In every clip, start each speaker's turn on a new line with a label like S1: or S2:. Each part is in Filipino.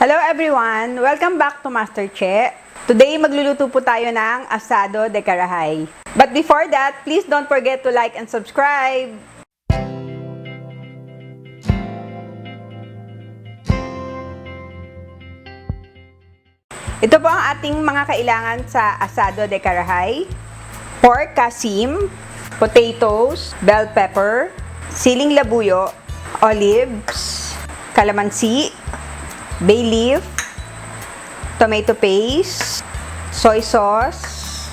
S1: Hello everyone! Welcome back to Master Che. Today, magluluto po tayo ng asado de carahay. But before that, please don't forget to like and subscribe. Ito po ang ating mga kailangan sa asado de carahay. Pork kasim, potatoes, bell pepper, siling labuyo, olives, kalamansi, bay leaf, tomato paste, soy sauce,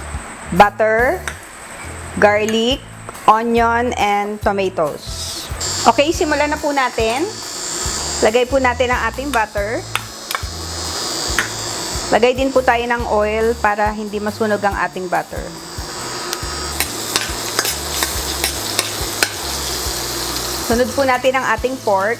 S1: butter, garlic, onion, and tomatoes. Okay, simulan na po natin. Lagay po natin ang ating butter. Lagay din po tayo ng oil para hindi masunog ang ating butter. Sunod po natin ang ating pork.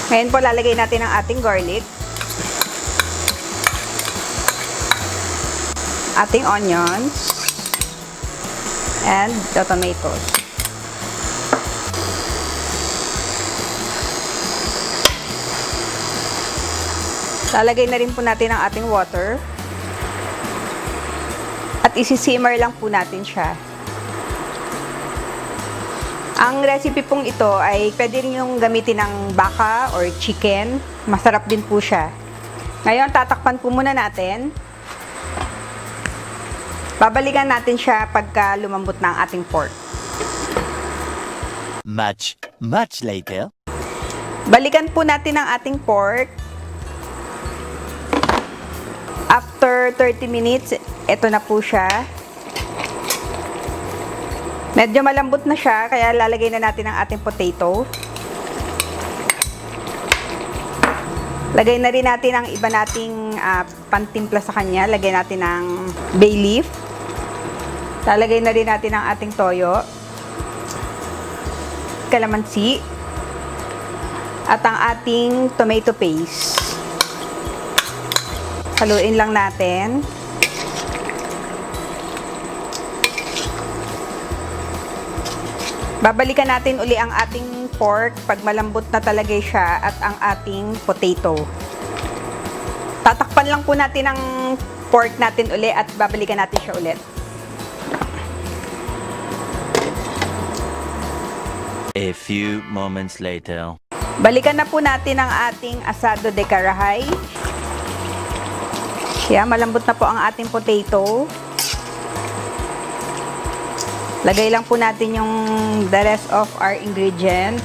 S1: Ngayon po, lalagay natin ang ating garlic, ating onions, and the tomatoes. Lalagay na rin po natin ang ating water. At isi-simmer lang po natin siya. Ang recipe pong ito ay pwede rin yung gamitin ng baka or chicken. Masarap din po siya. Ngayon, tatakpan po muna natin. Babalikan natin siya pagka lumambot na ang ating pork.
S2: Much later.
S1: Balikan po natin ang ating pork. After 30 minutes, ito na po siya. Medyo malambot na siya, kaya lalagay na natin ang ating potato. Lagay na rin natin ang iba nating pantimpla sa kanya. Lagay natin ng bay leaf. Lalagay na rin natin ang ating toyo, kalamansi, at ang ating tomato paste. Haluin lang natin. Babalikan natin uli ang ating pork pag malambot na talaga siya at ang ating potato. Tatakpan lang po natin ang pork natin uli at babalikan natin siya ulit.
S2: A few moments later.
S1: Balikan na po natin ang ating asado de carahay. Yan, malambot na po ang ating potato. Lagay lang po natin yung the rest of our ingredient.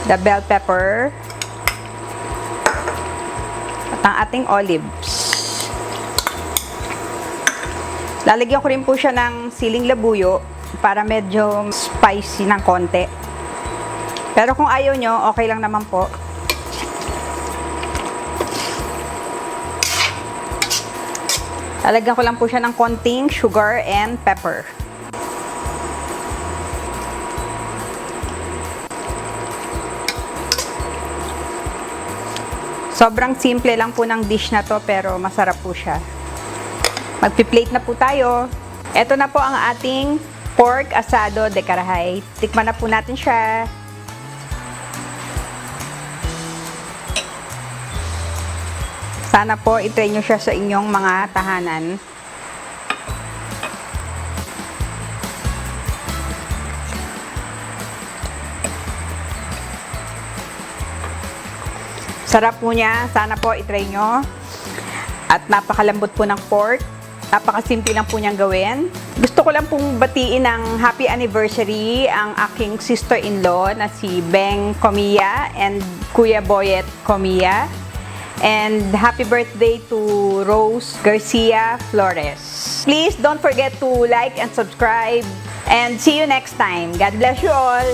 S1: The bell pepper. At ang ating olives. Lalagyan ko rin po siya ng siling labuyo para medyo spicy ng konti. Pero kung ayaw nyo, okay lang naman po. Lalagyan ko lang po siya ng konting sugar and pepper. Sobrang simple lang po ng dish na to pero masarap po siya. Magpi-plate na po tayo. Ito na po ang ating pork asado de carahay. Tikman na po natin siya. Sana po i-try nyo siya sa inyong mga tahanan. Sarap po niya. Sana po i-try nyo. At napakalambot po ng pork. Napakasimple lang po niyang gawin. Gusto ko lang pong batiin ng happy anniversary ang aking sister-in-law na si Beng Comilla and Kuya Boyet Comilla. And happy birthday to Rose Garcia Flores. Please don't forget to like and subscribe. And see you next time. God bless you all.